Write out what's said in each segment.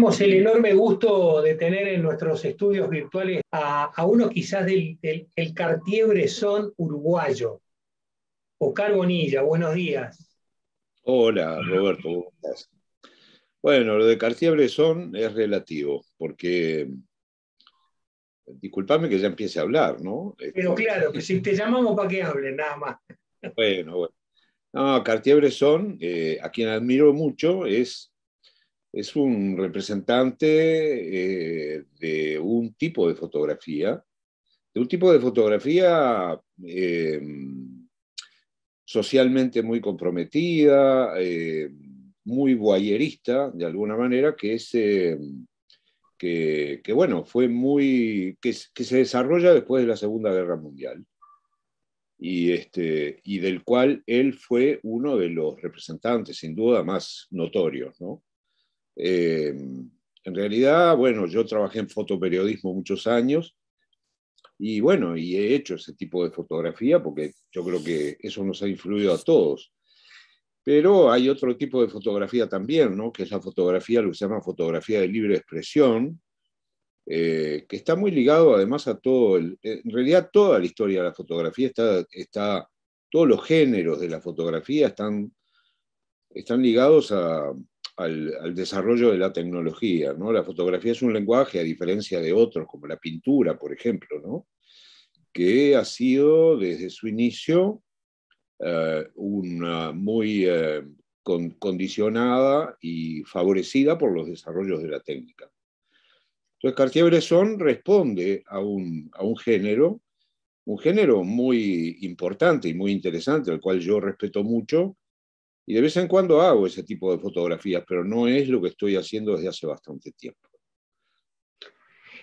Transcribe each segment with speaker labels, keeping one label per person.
Speaker 1: tenemos el enorme gusto de tener en nuestros estudios virtuales a uno quizás el Cartier-Bresson uruguayo, Oscar Bonilla. Buenos días.
Speaker 2: Hola, Roberto, ¿cómo estás? Bueno, lo de Cartier-Bresson es relativo, porque, discúlpame que ya empiece a hablar, ¿no?
Speaker 1: Pero claro, que si te llamamos para que hablen, nada más.
Speaker 2: Bueno. No, Cartier-Bresson, a quien admiro mucho, es un representante de un tipo de fotografía socialmente muy comprometida, muy voyerista, de alguna manera, bueno, que se desarrolla después de la Segunda Guerra Mundial y del cual él fue uno de los representantes, sin duda, más notorios, ¿no? En realidad, bueno, yo trabajé en fotoperiodismo muchos años y bueno, y he hecho ese tipo de fotografía porque yo creo que eso nos ha influido a todos. Pero hay otro tipo de fotografía también, ¿no? Que es la fotografía, lo que se llama fotografía de libre expresión, que está muy ligado además a en realidad toda la historia de la fotografía todos los géneros de la fotografía están ligados al desarrollo de la tecnología, ¿no? La fotografía es un lenguaje, a diferencia de otros, como la pintura, por ejemplo, ¿no? Que ha sido desde su inicio una muy condicionada y favorecida por los desarrollos de la técnica. Entonces, Cartier-Bresson responde a un género muy importante y muy interesante, al cual yo respeto mucho, y de vez en cuando hago ese tipo de fotografías, pero no es lo que estoy haciendo desde hace bastante tiempo.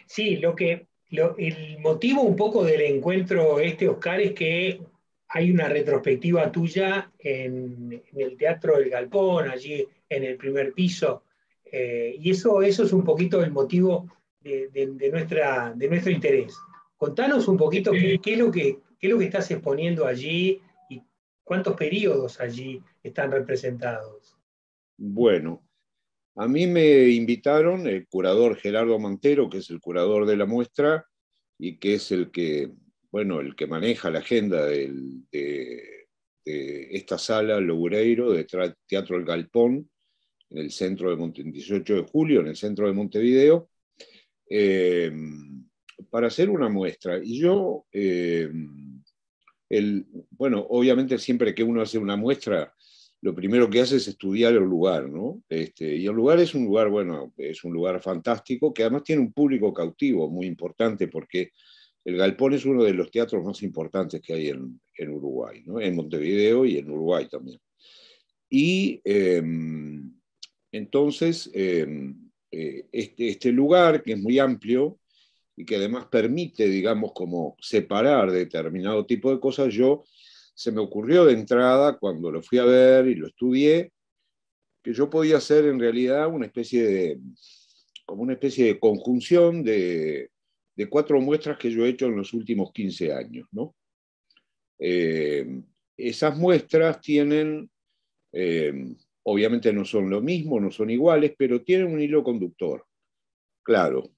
Speaker 1: Sí, el motivo un poco del encuentro Oscar, es que hay una retrospectiva tuya en el Teatro del Galpón, allí en el primer piso, y eso es un poquito el motivo de nuestro interés. Contanos un poquito qué es lo que estás exponiendo allí y cuántos periodos allí están representados.
Speaker 2: Bueno, a mí me invitaron el curador Gerardo Mantero, que es el curador de la muestra y que es bueno, el que maneja la agenda de esta sala Loureiro de Teatro El Galpón, en el centro de 18 de julio, en el centro de Montevideo, eh, para hacer una muestra. Y yo, bueno, obviamente siempre que uno hace una muestra, lo primero que hace es estudiar el lugar, ¿no? Y el lugar es un lugar, bueno, es un lugar fantástico, que además tiene un público cautivo muy importante, porque el Galpón es uno de los teatros más importantes que hay en Uruguay, ¿no? En Montevideo y en Uruguay también. Y entonces, este lugar, que es muy amplio y que además permite, digamos, como separar determinado tipo de cosas, se me ocurrió de entrada, cuando lo fui a ver y lo estudié, que yo podía hacer en realidad como una especie de conjunción de 4 muestras que yo he hecho en los últimos 15 años, ¿no? Esas muestras tienen, obviamente no son lo mismo, no son iguales, pero tienen un hilo conductor. Claro,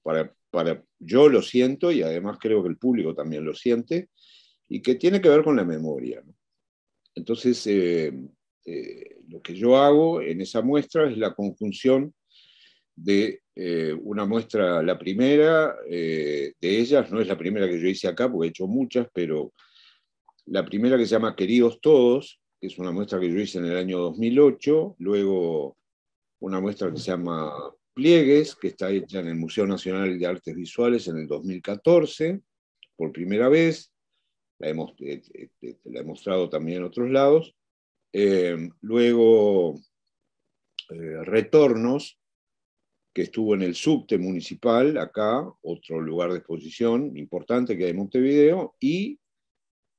Speaker 2: yo lo siento y además creo que el público también lo siente, y que tiene que ver con la memoria, ¿no? Entonces, lo que yo hago en esa muestra es la conjunción de una muestra, la primera de ellas, no es la primera que yo hice acá, porque he hecho muchas, pero la primera que se llama Queridos Todos, que es una muestra que yo hice en el año 2008, luego una muestra que se llama Pliegues, que está hecha en el Museo Nacional de Artes Visuales en el 2014, por primera vez, la he mostrado también en otros lados. Luego Retornos, que estuvo en el subte municipal, acá, otro lugar de exposición importante que hay en Montevideo, y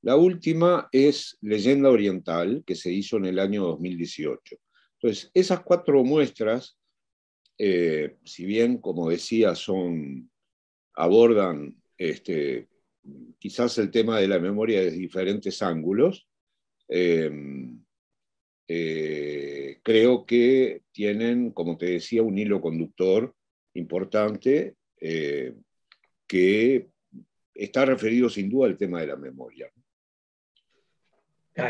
Speaker 2: la última es Leyenda Oriental, que se hizo en el año 2018. Entonces, esas 4 muestras, si bien, como decía, abordan quizás el tema de la memoria desde diferentes ángulos, eh, creo que tienen, como te decía, un hilo conductor importante que está referido sin duda al tema de la memoria.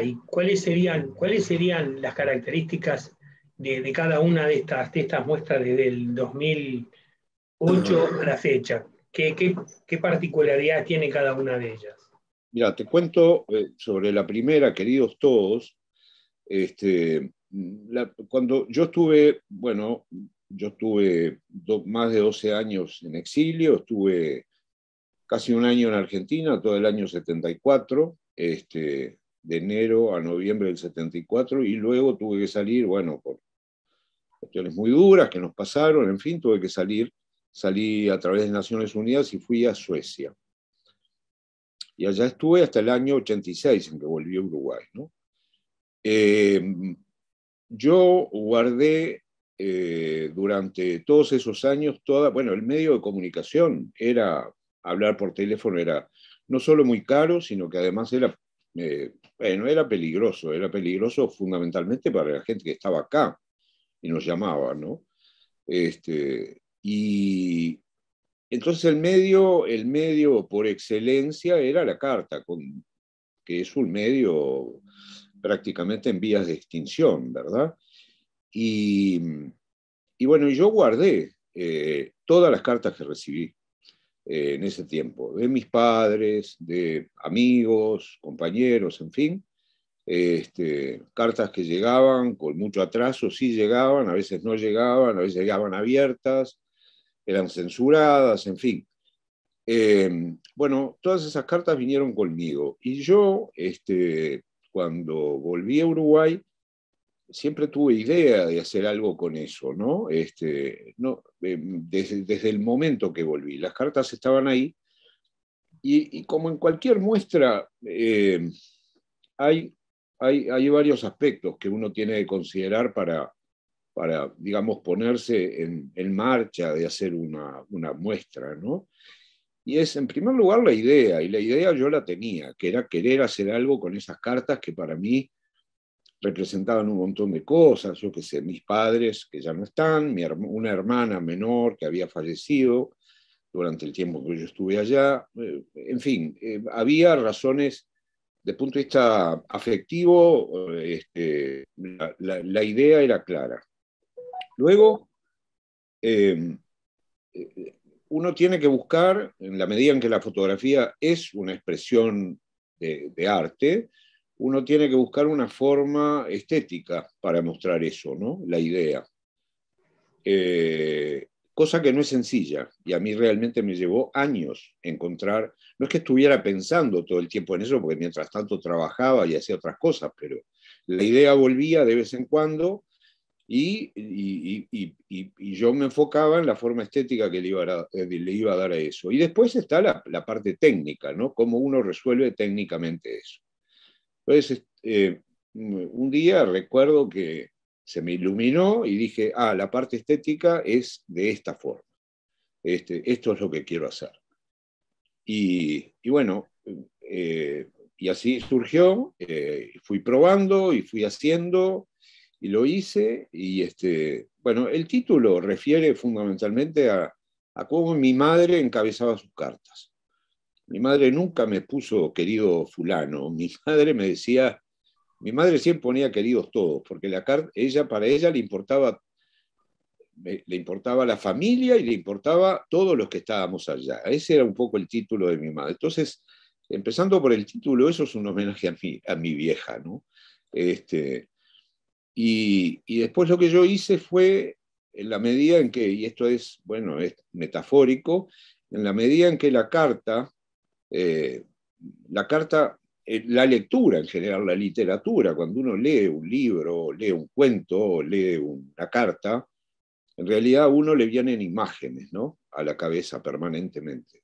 Speaker 1: ¿Y cuáles serían las características de cada una de estas muestras desde el 2008 a la fecha? ¿Qué particularidad tiene cada una de ellas?
Speaker 2: Mira, te cuento sobre la primera, queridos todos. Cuando yo estuve, bueno, yo estuve más de 12 años en exilio, estuve casi un año en Argentina, todo el año 74, de enero a noviembre del 74, y luego tuve que salir, bueno, por cuestiones muy duras que nos pasaron, en fin, tuve que salir, salí a través de Naciones Unidas y fui a Suecia. Y allá estuve hasta el año 86, en que volví a Uruguay, ¿no? Yo guardé durante todos esos años bueno, el medio de comunicación era, hablar por teléfono era no solo muy caro, sino que además bueno, era peligroso fundamentalmente para la gente que estaba acá y nos llamaba, ¿no? Y entonces el medio por excelencia era la carta, que es un medio prácticamente en vías de extinción, ¿verdad? Y, y bueno, yo guardé todas las cartas que recibí en ese tiempo, de mis padres, de amigos, compañeros, en fin. Cartas que llegaban con mucho atraso, sí llegaban, a veces no llegaban, a veces llegaban abiertas, eran censuradas, en fin. Bueno, todas esas cartas vinieron conmigo. Y yo, cuando volví a Uruguay, siempre tuve idea de hacer algo con eso, ¿no? No desde el momento que volví. Las cartas estaban ahí y como en cualquier muestra, hay, hay varios aspectos que uno tiene que considerar para digamos, ponerse en marcha de hacer una muestra, ¿no? Y es, en primer lugar, la idea, y la idea yo la tenía, que era querer hacer algo con esas cartas que para mí representaban un montón de cosas, yo qué sé, mis padres que ya no están, una hermana menor que había fallecido durante el tiempo que yo estuve allá, en fin, había razones de punto de vista afectivo, la idea era clara. Luego, eh, uno tiene que buscar, en la medida en que la fotografía es una expresión de arte, uno tiene que buscar una forma estética para mostrar eso, ¿no? La idea. Cosa que no es sencilla, y a mí realmente me llevó años encontrar, no es que estuviera pensando todo el tiempo en eso, porque mientras tanto trabajaba y hacía otras cosas, pero la idea volvía de vez en cuando y yo me enfocaba en la forma estética que le iba a dar a eso. Y después está la parte técnica, ¿no? Cómo uno resuelve técnicamente eso. Entonces, un día recuerdo que se me iluminó y dije, la parte estética es de esta forma. Esto es lo que quiero hacer. Y bueno, y así surgió, fui probando y fui haciendo, y lo hice, y bueno, el título refiere fundamentalmente a cómo mi madre encabezaba sus cartas. Mi madre nunca me puso querido fulano, mi madre siempre ponía queridos todos, porque para ella le importaba la familia y le importaba todos los que estábamos allá. Ese era un poco el título de mi madre. Entonces, empezando por el título, eso es un homenaje a mi vieja, ¿no? Y después lo que yo hice fue, en la medida en que, y esto es, bueno, es metafórico, en la medida en que eh, la lectura en general, la literatura, cuando uno lee un libro, lee un cuento, lee una carta, en realidad a uno le vienen imágenes, ¿no? A la cabeza permanentemente.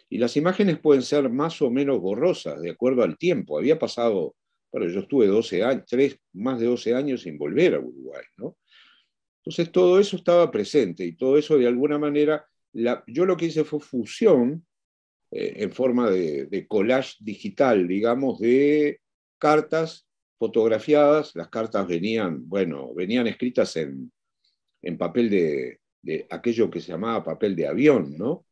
Speaker 2: Y las imágenes pueden ser más o menos borrosas, de acuerdo al tiempo. Había pasado, bueno, yo estuve 12 años, más de 12 años sin volver a Uruguay, ¿no? Entonces todo eso estaba presente y todo eso de alguna manera, yo lo que hice fue fusión en forma de collage digital, digamos, de cartas fotografiadas. Las cartas venían, bueno, venían escritas en papel de aquello que se llamaba papel de avión, ¿no?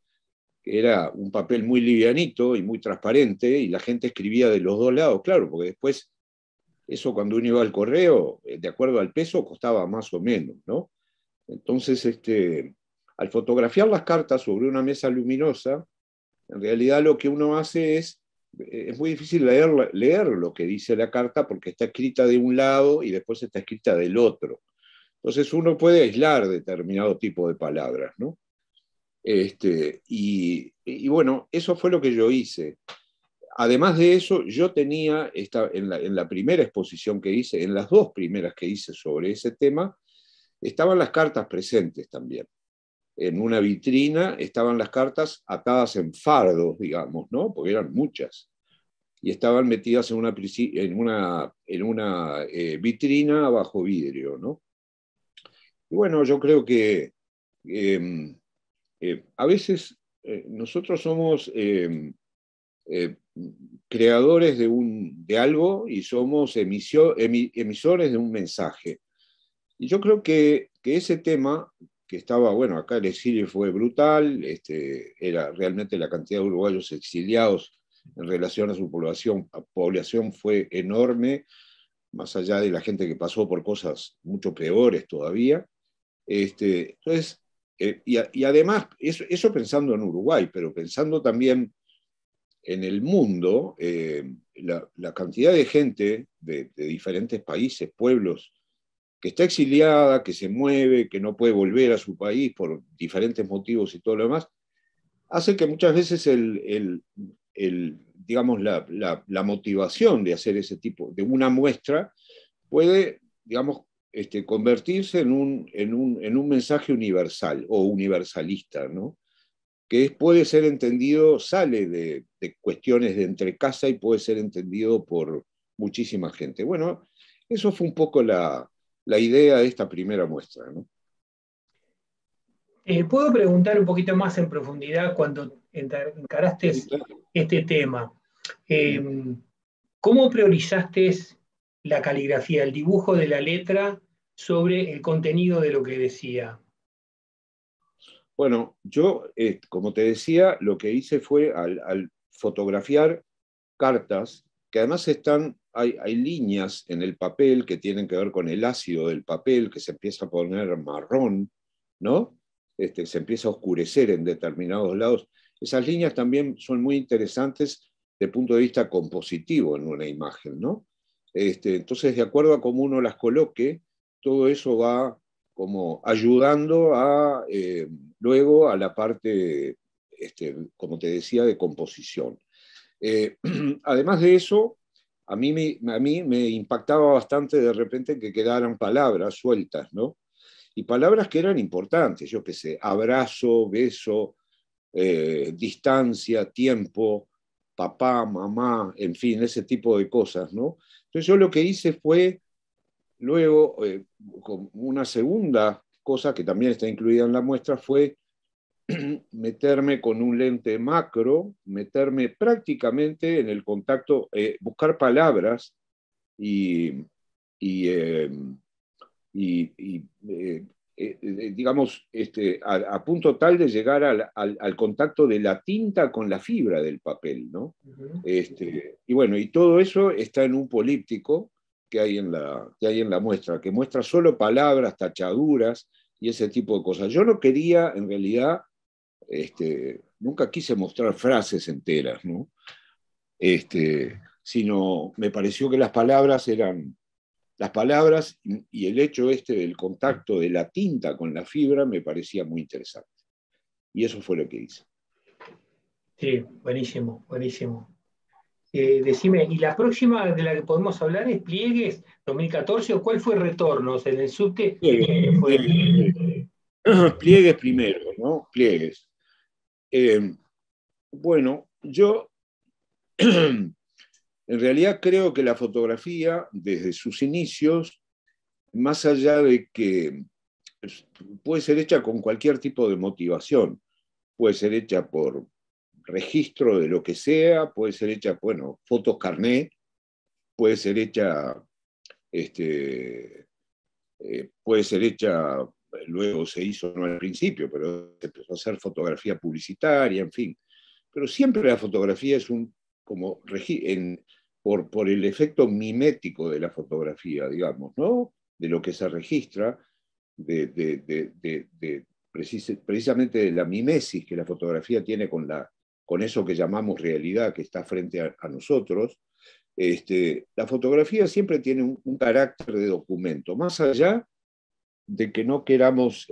Speaker 2: Que era un papel muy livianito y muy transparente, y la gente escribía de los dos lados, claro, porque después eso cuando uno iba al correo, de acuerdo al peso, costaba más o menos, ¿no? Entonces, al fotografiar las cartas sobre una mesa luminosa, en realidad lo que uno hace es muy difícil leer lo que dice la carta porque está escrita de un lado y después está escrita del otro. Entonces uno puede aislar determinado tipo de palabras, ¿no? Y bueno, eso fue lo que yo hice. Además de eso, yo tenía en la primera exposición que hice, en las dos primeras que hice sobre ese tema, estaban las cartas presentes también. En una vitrina estaban las cartas atadas en fardos, digamos, ¿no? Porque eran muchas. Y estaban metidas en una vitrina bajo vidrio, ¿no? Y bueno, yo creo que eh, a veces nosotros somos eh, creadores de algo y somos emisores de un mensaje. Y yo creo que ese tema, que estaba, bueno, acá el exilio fue brutal, era realmente la cantidad de uruguayos exiliados en relación a su población fue enorme, más allá de la gente que pasó por cosas mucho peores todavía. Entonces, y además, eso pensando en Uruguay, pero pensando también en el mundo, la cantidad de gente de diferentes países, pueblos, que está exiliada, que se mueve, que no puede volver a su país por diferentes motivos y todo lo demás, hace que muchas veces digamos, la motivación de hacer ese tipo de una muestra puede, digamos, convertirse en un mensaje universal o universalista, ¿no? Que puede ser entendido, sale de cuestiones de entre casa y puede ser entendido por muchísima gente. Bueno, eso fue un poco la idea de esta primera muestra, ¿no?
Speaker 1: ¿Puedo preguntar un poquito más en profundidad cuando encaraste
Speaker 2: Sí, claro.
Speaker 1: este tema? Eh, ¿Cómo priorizaste la caligrafía, el dibujo de la letra sobre el contenido de lo que decía?
Speaker 2: Bueno, yo, como te decía, lo que hice fue al fotografiar cartas, que además hay líneas en el papel que tienen que ver con el ácido del papel, que se empieza a poner marrón, ¿no? Se empieza a oscurecer en determinados lados. Esas líneas también son muy interesantes desde el punto de vista compositivo en una imagen, ¿no? Entonces, de acuerdo a cómo uno las coloque, todo eso va como ayudando luego a la parte, como te decía, de composición. Además de eso, a mí me impactaba bastante de repente que quedaran palabras sueltas, ¿no? Y palabras que eran importantes, yo qué sé, abrazo, beso, distancia, tiempo, papá, mamá, en fin, ese tipo de cosas, ¿no? Entonces yo lo que hice fue luego, con una segunda cosa que también está incluida en la muestra, fue meterme con un lente macro, meterme prácticamente en el contacto, buscar palabras y, y, eh, digamos, a punto tal de llegar al contacto de la tinta con la fibra del papel, ¿no?
Speaker 1: Ujú.
Speaker 2: Y bueno, y todo eso está en un políptico que hay en la muestra, que muestra solo palabras, tachaduras y ese tipo de cosas. Yo no quería, en realidad, nunca quise mostrar frases enteras, ¿no? Sino me pareció que las palabras y el hecho del contacto de la tinta con la fibra me parecía muy interesante. Y eso fue lo que hice.
Speaker 1: Sí, buenísimo, buenísimo. Decime, ¿y la próxima de la que podemos hablar es Pliegues 2014 o cuál fue Retornos en el subte?
Speaker 2: Pliegues,
Speaker 1: Fue.
Speaker 2: pliegues primero, ¿no? Pliegues. Eh, bueno, yo en realidad creo que la fotografía, desde sus inicios, más allá de que puede ser hecha con cualquier tipo de motivación, puede ser hecha por registro de lo que sea, puede ser hecha, bueno, fotos carnet, puede ser hecha, puede ser hecha luego se hizo, no al principio, pero se empezó a hacer fotografía publicitaria, en fin. Pero siempre la fotografía es como por el efecto mimético de la fotografía, digamos, ¿no? De lo que se registra, precisamente de la mimesis que la fotografía tiene con eso que llamamos realidad que está frente a nosotros. La fotografía siempre tiene un carácter de documento, más allá de que no queramos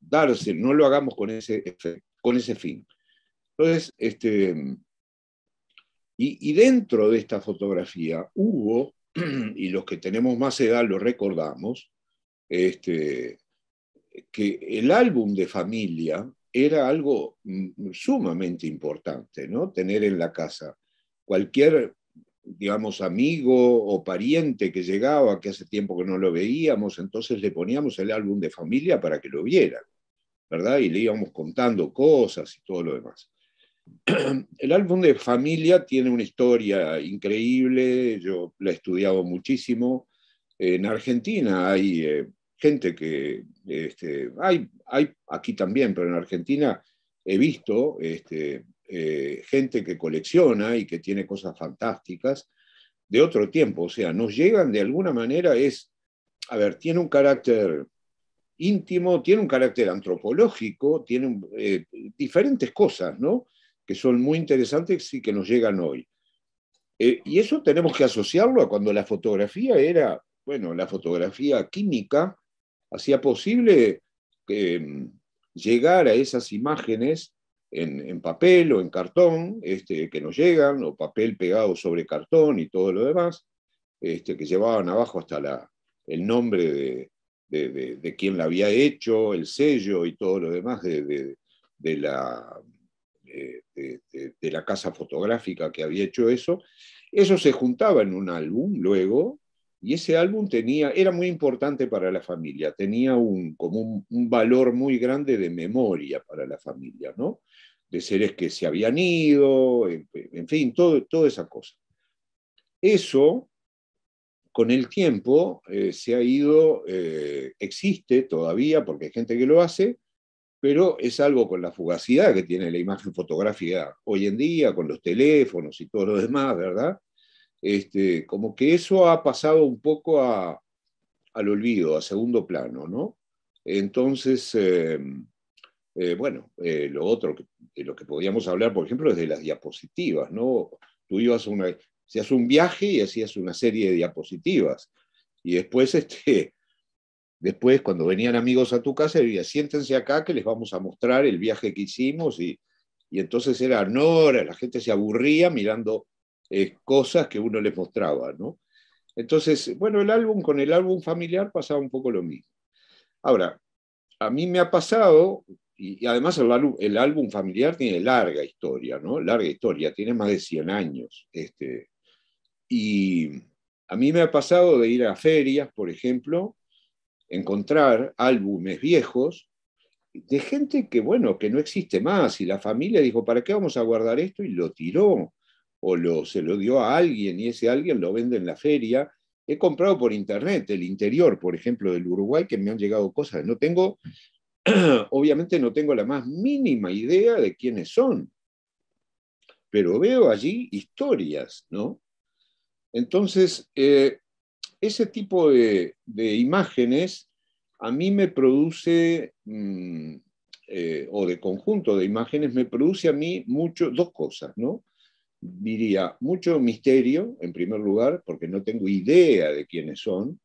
Speaker 2: darse, no lo hagamos con ese fin. Entonces, y dentro de esta fotografía hubo, y los que tenemos más edad lo recordamos, que el álbum de familia era algo sumamente importante, ¿no? Tener en la casa cualquier, digamos, amigo o pariente que llegaba, que hace tiempo que no lo veíamos, entonces le poníamos el álbum de familia para que lo vieran, ¿verdad? Y le íbamos contando cosas y todo lo demás. El álbum de familia tiene una historia increíble, yo la he estudiado muchísimo. En Argentina hay gente que, hay aquí también, pero en Argentina he visto gente que colecciona y que tiene cosas fantásticas de otro tiempo, o sea, nos llegan de alguna manera, a ver, tiene un carácter íntimo, tiene un carácter antropológico, tiene diferentes cosas, ¿no? Que son muy interesantes y que nos llegan hoy. Y eso tenemos que asociarlo a cuando la fotografía era, bueno, la fotografía química hacía posible llegar a esas imágenes en papel o en cartón, que nos llegan, o papel pegado sobre cartón y todo lo demás, que llevaban abajo hasta el nombre de quien la había hecho, el sello y todo lo demás de la casa fotográfica que había hecho eso. Eso se juntaba en un álbum luego, y ese álbum era muy importante para la familia, tenía como un valor muy grande de memoria para la familia, ¿no? De seres que se habían ido, en fin, toda esa cosa. Eso, con el tiempo, se ha ido, existe todavía, porque hay gente que lo hace, pero es algo con la fugacidad que tiene la imagen fotográfica hoy en día, con los teléfonos y todo lo demás, ¿verdad? Como que eso ha pasado un poco al olvido, a segundo plano, ¿no? Entonces, bueno, lo otro, de lo que podíamos hablar, por ejemplo, es de las diapositivas, ¿no? Tú hacías un viaje y hacías una serie de diapositivas, y después, después cuando venían amigos a tu casa, decías, siéntense acá que les vamos a mostrar el viaje que hicimos, y entonces era horas, la gente se aburría mirando cosas que uno les mostraba, ¿no? Entonces, bueno, con el álbum familiar pasaba un poco lo mismo. Ahora, a mí me ha pasado, y además el álbum familiar tiene larga historia, ¿no? Larga historia, tiene más de 100 años. Y a mí me ha pasado de ir a ferias, por ejemplo, encontrar álbumes viejos de gente que, bueno, que no existe más, y la familia dijo, ¿para qué vamos a guardar esto? Y lo tiró, o se lo dio a alguien, y ese alguien lo vende en la feria. He comprado por internet el interior, por ejemplo, del Uruguay, que me han llegado cosas. No tengo, obviamente no tengo la más mínima idea de quiénes son, pero veo allí historias, ¿no? Entonces, ese tipo de imágenes a mí me produce, o de conjunto de imágenes, me produce a mí dos cosas, ¿no? Diría, mucho misterio, en primer lugar, porque no tengo idea de quiénes son,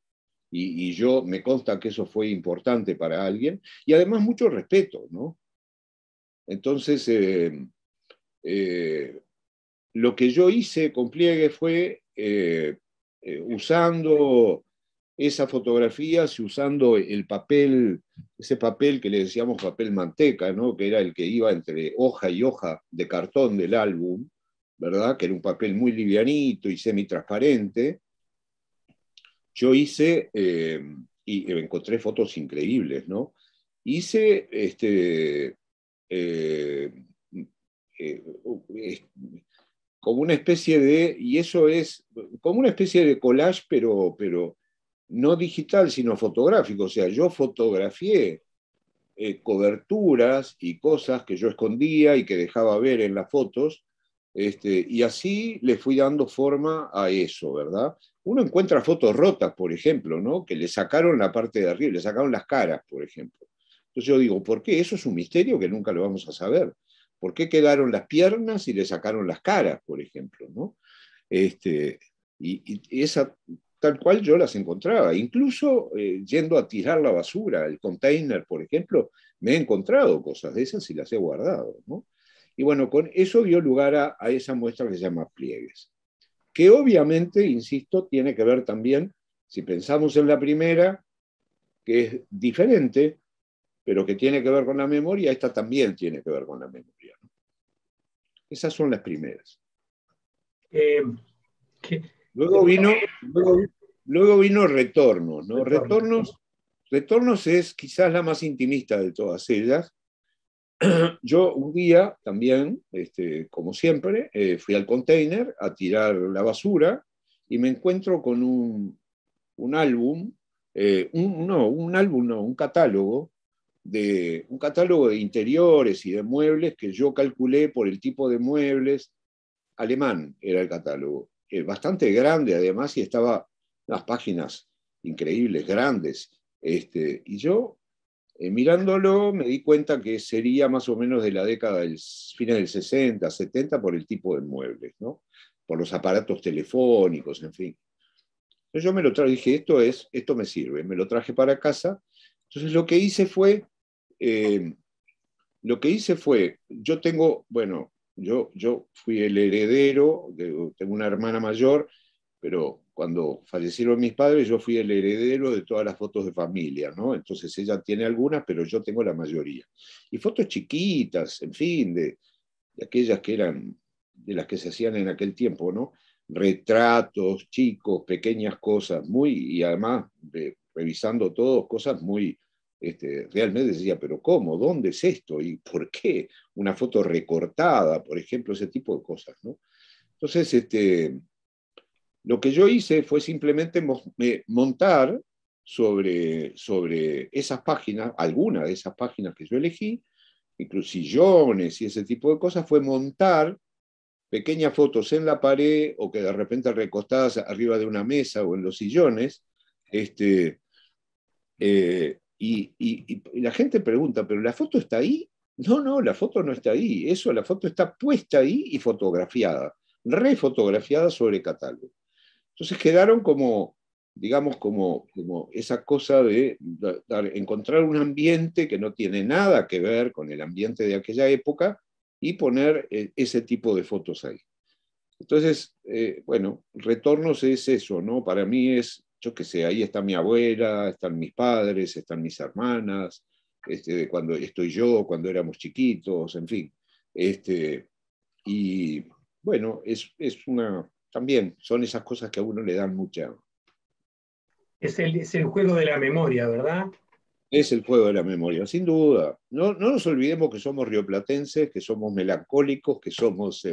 Speaker 2: y yo me consta que eso fue importante para alguien, y además mucho respeto, ¿no? Entonces, eh, lo que yo hice con Pliegue fue usando esas fotografías y usando el papel, ese papel que le decíamos papel manteca, ¿no? Que era el que iba entre hoja y hoja de cartón del álbum, ¿verdad? Que era un papel muy livianito y semitransparente. Yo hice, y encontré fotos increíbles, ¿no? Hice eh, eh, como una especie de, y eso es como una especie de collage, pero no digital, sino fotográfico. O sea, yo fotografié coberturas y cosas que yo escondía y que dejaba ver en las fotos, y así le fui dando forma a eso, ¿verdad? Uno encuentra fotos rotas, por ejemplo, ¿no? Que le sacaron la parte de arriba, le sacaron las caras, por ejemplo. Entonces yo digo, ¿por qué? Eso es un misterio que nunca lo vamos a saber. ¿Por qué quedaron las piernas y le sacaron las caras, por ejemplo, ¿no? Este, y esa, tal cual yo las encontraba. Incluso yendo a tirar la basura, el container, por ejemplo, me he encontrado cosas de esas y las he guardado, ¿no? Y bueno, con eso dio lugar a esa muestra que se llama Pliegues, que obviamente, insisto, tiene que ver también, si pensamos en la primera, que es diferente, pero que tiene que ver con la memoria, esta también tiene que ver con la memoria, ¿no? Esas son las primeras.
Speaker 1: Eh, que,
Speaker 2: Luego luego vino Retornos, ¿no?
Speaker 1: retorno.
Speaker 2: Retornos es quizás la más intimista de todas ellas. Yo un día también, como siempre, fui al container a tirar la basura y me encuentro con un álbum, un álbum, no, un catálogo de interiores y de muebles que yo calculé por el tipo de muebles. Alemán era el catálogo, bastante grande además, y estaba las páginas increíbles, grandes. Y yo, mirándolo, me di cuenta que sería más o menos de la década del fines del 60, 70, por el tipo de muebles, ¿no? Por los aparatos telefónicos, en fin. Entonces yo me lo traje, dije, esto me sirve, me lo traje para casa. Entonces eh, yo tengo, bueno, yo fui el heredero, tengo una hermana mayor, pero cuando fallecieron mis padres, yo fui el heredero de todas las fotos de familia, ¿no? Entonces ella tiene algunas, pero yo tengo la mayoría. Y fotos chiquitas, en fin, de aquellas que eran, de las que se hacían en aquel tiempo, ¿no? Retratos, chicos, pequeñas cosas, y además, revisando todo, cosas muy, realmente decía, pero ¿cómo? ¿Dónde es esto? ¿Y por qué? Una foto recortada, por ejemplo, ese tipo de cosas, ¿no? Entonces, lo que yo hice fue simplemente montar sobre esas páginas, algunas de esas páginas que yo elegí, incluso sillones y ese tipo de cosas, fue montar pequeñas fotos en la pared o que de repente recostadas arriba de una mesa o en los sillones. Y la gente pregunta, ¿pero la foto está ahí? No, no, la foto no está ahí. La foto está puesta ahí y fotografiada, refotografiada sobre catálogo. Entonces quedaron como, digamos, como esa cosa de encontrar un ambiente que no tiene nada que ver con el ambiente de aquella época y poner ese tipo de fotos ahí. Entonces, bueno, Retornos es eso, ¿no? Para mí es, yo qué sé, ahí está mi abuela, están mis padres, están mis hermanas, de cuando estoy yo, cuando éramos chiquitos, en fin. Y bueno, también son esas cosas que a uno le dan mucha.
Speaker 1: Es el juego de la memoria, ¿verdad?
Speaker 2: Es el juego de la memoria, sin duda. No, no nos olvidemos que somos rioplatenses, que somos melancólicos, que somos,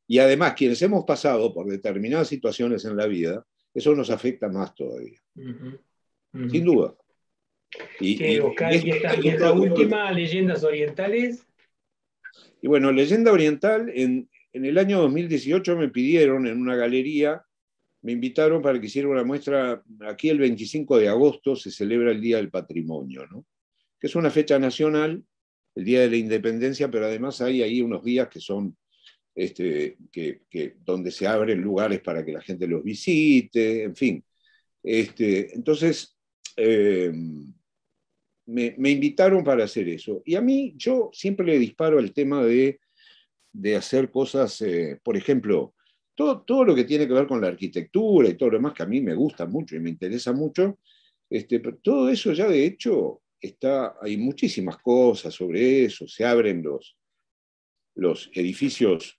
Speaker 2: y además quienes hemos pasado por determinadas situaciones en la vida, eso nos afecta más todavía,
Speaker 1: Ujú,
Speaker 2: sin
Speaker 1: ujú.
Speaker 2: duda.
Speaker 1: Que,
Speaker 2: Y
Speaker 1: Oscar, y esta última, Leyendas Orientales.
Speaker 2: y bueno, Leyenda Oriental, en el año 2018 me pidieron en una galería, me invitaron para que hiciera una muestra. Aquí el 25 de agosto se celebra el Día del Patrimonio, ¿no? Que es una fecha nacional, el Día de la Independencia, pero además hay ahí unos días que son, donde se abren lugares para que la gente los visite, en fin. Entonces, eh, me invitaron para hacer eso. Y a mí, yo siempre le disparo el tema de hacer cosas, por ejemplo, todo lo que tiene que ver con la arquitectura y todo lo demás, que a mí me gusta mucho y me interesa mucho, pero todo eso ya de hecho hay muchísimas cosas sobre eso, se abren los edificios,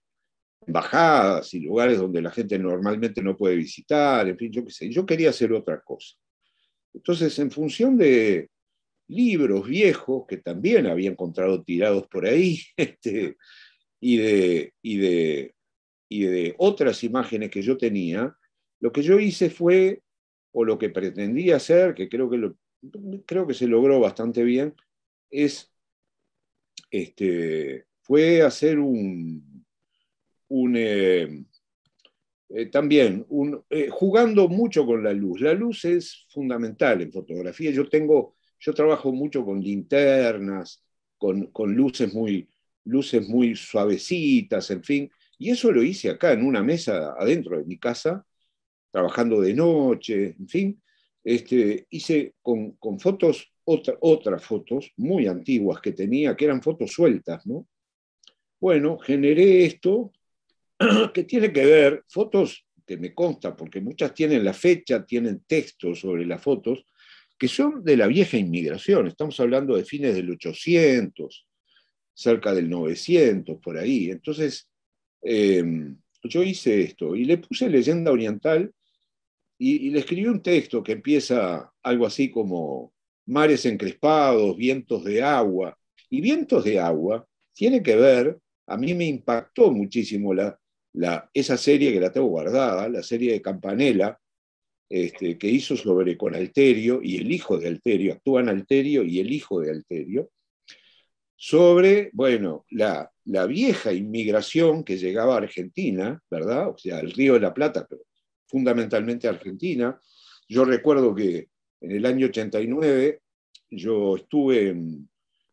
Speaker 2: bajadas y lugares donde la gente normalmente no puede visitar, en fin, yo qué sé, yo quería hacer otra cosa. Entonces, en función de libros viejos que también había encontrado tirados por ahí, y de otras imágenes que yo tenía, lo que yo hice fue o lo que pretendía hacer, que creo que se logró bastante bien, es, fue hacer un también jugando mucho con la luz. La luz es fundamental en fotografía. Yo trabajo mucho con linternas, con luces muy suavecitas, en fin. Y eso lo hice acá en una mesa adentro de mi casa, trabajando de noche, en fin. Hice con fotos, otras fotos muy antiguas que tenía, que eran fotos sueltas, ¿no? Bueno, generé esto que tiene que ver, fotos que me consta, porque muchas tienen la fecha, tienen textos sobre las fotos, que son de la vieja inmigración. Estamos hablando de fines del 800, cerca del 900, por ahí. Entonces, eh, yo hice esto y le puse leyenda oriental y le escribí un texto que empieza algo así como mares encrespados, vientos de agua. Y vientos de agua tiene que ver, a mí me impactó muchísimo esa serie que la tengo guardada, la serie de Campanella, que hizo sobre con Alterio y el hijo de Alterio, actúan Alterio y el hijo de Alterio, sobre, bueno, la vieja inmigración que llegaba a Argentina, ¿verdad? O sea, el Río de la Plata, pero fundamentalmente a Argentina. Yo recuerdo que en el año 89 yo estuve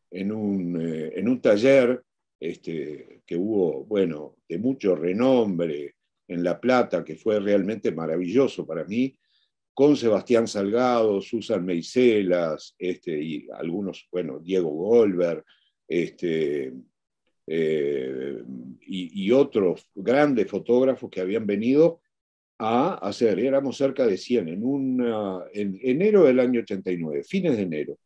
Speaker 2: en un taller que hubo, bueno, de mucho renombre en La Plata, que fue realmente maravilloso para mí, con Sebastián Salgado, Susan Meiselas, y algunos, bueno, Diego Goldberg, este, y otros grandes fotógrafos que habían venido a hacer, éramos cerca de 100 en enero del año 89, fines de enero,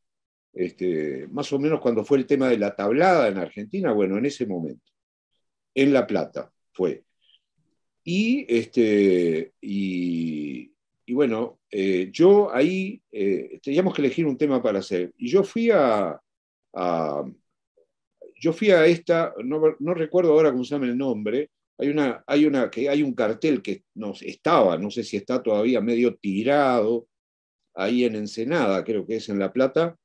Speaker 2: más o menos cuando fue el tema de la tablada en Argentina, bueno, en ese momento, en La Plata fue. Y, y bueno, yo ahí teníamos que elegir un tema para hacer. Y a yo fui a esta, no recuerdo ahora cómo se llama el nombre, hay un cartel que no sé si está todavía medio tirado, ahí en Ensenada, creo que es en La Plata,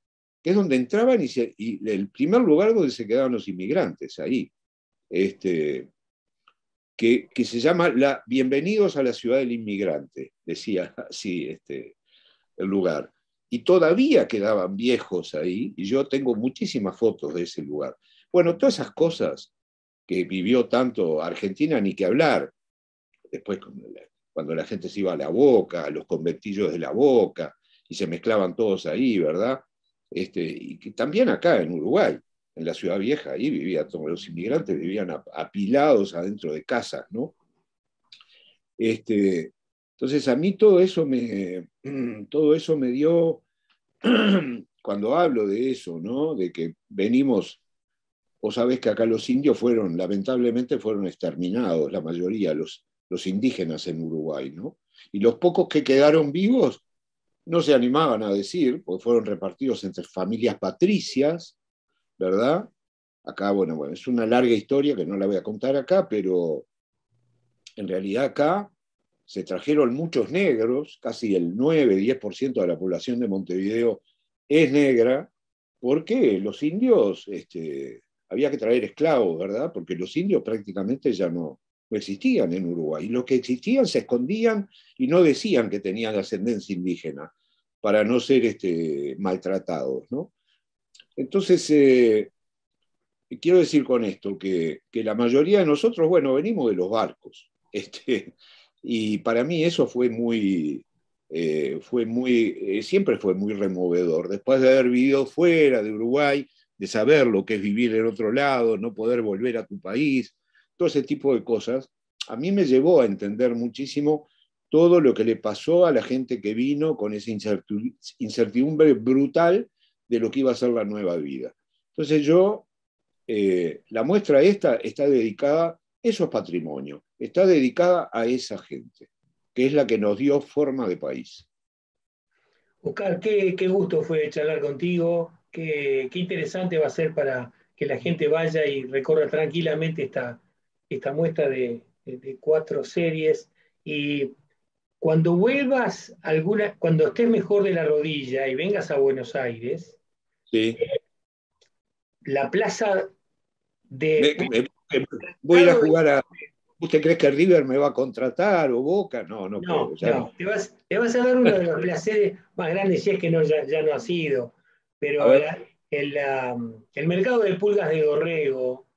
Speaker 2: que es donde entraban y el primer lugar donde se quedaban los inmigrantes, ahí. Este, que se llama Bienvenidos a la ciudad del inmigrante, decía así el lugar. Y todavía quedaban viejos ahí, y yo tengo muchísimas fotos de ese lugar. Bueno, todas esas cosas que vivió tanto Argentina, ni que hablar. Después, cuando la gente se iba a la Boca, a los conventillos de la Boca, y se mezclaban todos ahí, ¿verdad? Y que también acá en Uruguay, en la Ciudad Vieja, ahí vivían todos los inmigrantes, vivían apilados adentro de casas, ¿no? Entonces, a mí todo eso me dio, cuando hablo de eso, ¿no? De que venimos, vos sabés que acá los indios lamentablemente fueron exterminados, la mayoría, los indígenas en Uruguay, ¿no? Y los pocos que quedaron vivos no se animaban a decir, porque fueron repartidos entre familias patricias, ¿verdad? Acá, bueno, es una larga historia que no la voy a contar acá, pero en realidad acá se trajeron muchos negros, casi el 9-10% de la población de Montevideo es negra, porque los indios, había que traer esclavos, ¿verdad? Porque los indios prácticamente ya no existían en Uruguay. Y los que existían se escondían y no decían que tenían ascendencia indígena para no ser maltratados, ¿no? Entonces, quiero decir con esto que la mayoría de nosotros, bueno, venimos de los barcos. Y para mí eso siempre fue muy removedor. Después de haber vivido fuera de Uruguay, de saber lo que es vivir en otro lado, no poder volver a tu país, todo ese tipo de cosas, a mí me llevó a entender muchísimo todo lo que le pasó a la gente que vino con esa incertidumbre brutal de lo que iba a ser la nueva vida. Entonces la muestra esta está dedicada, eso es patrimonio, está dedicada a esa gente, que es la que nos dio forma de país.
Speaker 1: Oscar, qué gusto fue charlar contigo, qué interesante va a ser para que la gente vaya y recorra tranquilamente esta muestra de 4 series. Y Cuando vuelvas cuando estés mejor de la rodilla y vengas a Buenos Aires,
Speaker 2: Sí.
Speaker 1: la plaza de
Speaker 2: Voy a ir a
Speaker 1: Mercado de-
Speaker 2: jugar a. ¿Usted cree que River me va a contratar o Boca? No, no creo.
Speaker 1: no,
Speaker 2: Ya no.
Speaker 1: no, te vas a dar uno de los placeres más grandes, si es que no, ya no ha sido,
Speaker 2: A
Speaker 1: pero
Speaker 2: ver.
Speaker 1: el mercado de pulgas de Dorrego,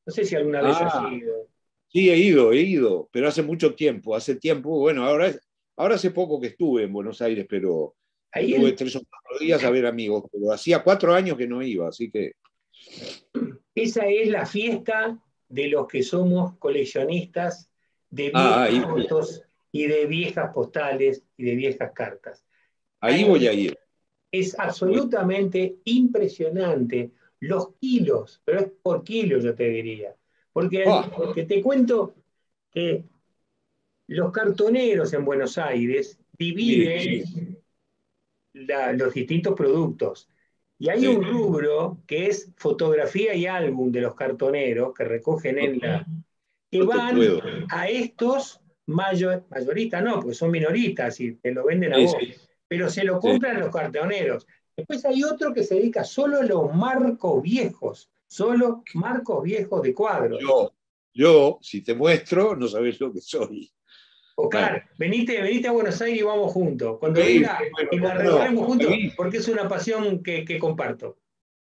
Speaker 1: no sé si alguna vez has
Speaker 2: Ah,
Speaker 1: ido.
Speaker 2: sí, he ido, pero hace mucho tiempo. Hace tiempo, bueno, ahora hace poco que estuve en Buenos Aires, pero
Speaker 1: Ahí
Speaker 2: estuve 3 o 4 días a ver amigos, pero hacía 4 años que no iba, así que.
Speaker 1: esa es la fiesta de los que somos coleccionistas de
Speaker 2: Ah,
Speaker 1: viejas fotos y de viejas postales y de viejas cartas.
Speaker 2: ahí
Speaker 1: Ahí
Speaker 2: voy a ir.
Speaker 1: es absolutamente impresionante los kilos, pero es por kilo yo te diría.
Speaker 2: Ah,
Speaker 1: Porque te cuento que los cartoneros en Buenos Aires
Speaker 2: sí, sí,
Speaker 1: dividen los distintos productos. Y hay un
Speaker 2: sí.
Speaker 1: rubro que es fotografía y álbum de los cartoneros que recogen
Speaker 2: No,
Speaker 1: en que
Speaker 2: no te
Speaker 1: van
Speaker 2: puedo.
Speaker 1: a estos mayoristas, no, porque son minoristas y te lo venden a
Speaker 2: Sí,
Speaker 1: vos,
Speaker 2: sí,
Speaker 1: pero se lo
Speaker 2: sí.
Speaker 1: compran los cartoneros. Después hay otro que se dedica solo a los marcos viejos, solo marcos viejos de cuadros.
Speaker 2: Yo, yo, si te muestro, no sabes lo que soy. Bueno,
Speaker 1: Oscar, venite a Buenos Aires y vamos juntos. Cuando
Speaker 2: sí,
Speaker 1: venga
Speaker 2: bueno,
Speaker 1: y la
Speaker 2: cómo no,
Speaker 1: recorremos juntos,
Speaker 2: feliz.
Speaker 1: porque es una pasión que comparto.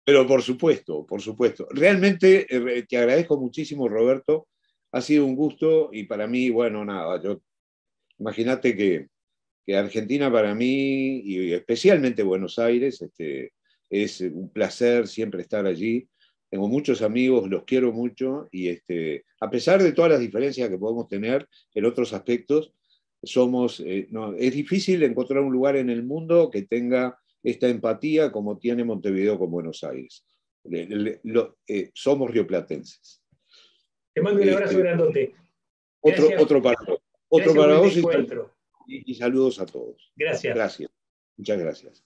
Speaker 2: Pero por supuesto, por supuesto. Realmente te agradezco muchísimo, Roberto. Ha sido un gusto y para mí, bueno, nada, imagínate que Argentina para mí, y especialmente Buenos Aires, es un placer siempre estar allí. Tengo muchos amigos, los quiero mucho y a pesar de todas las diferencias que podemos tener en otros aspectos, no, es difícil encontrar un lugar en el mundo que tenga esta empatía como tiene Montevideo con Buenos Aires. Somos rioplatenses.
Speaker 1: Te mando un abrazo
Speaker 2: Este,
Speaker 1: grandote.
Speaker 2: otro,
Speaker 1: Gracias,
Speaker 2: otro para vos, otro
Speaker 1: gracias por
Speaker 2: para
Speaker 1: el
Speaker 2: vos
Speaker 1: encuentro.
Speaker 2: y saludos a todos.
Speaker 1: Gracias.
Speaker 2: Gracias. Muchas gracias.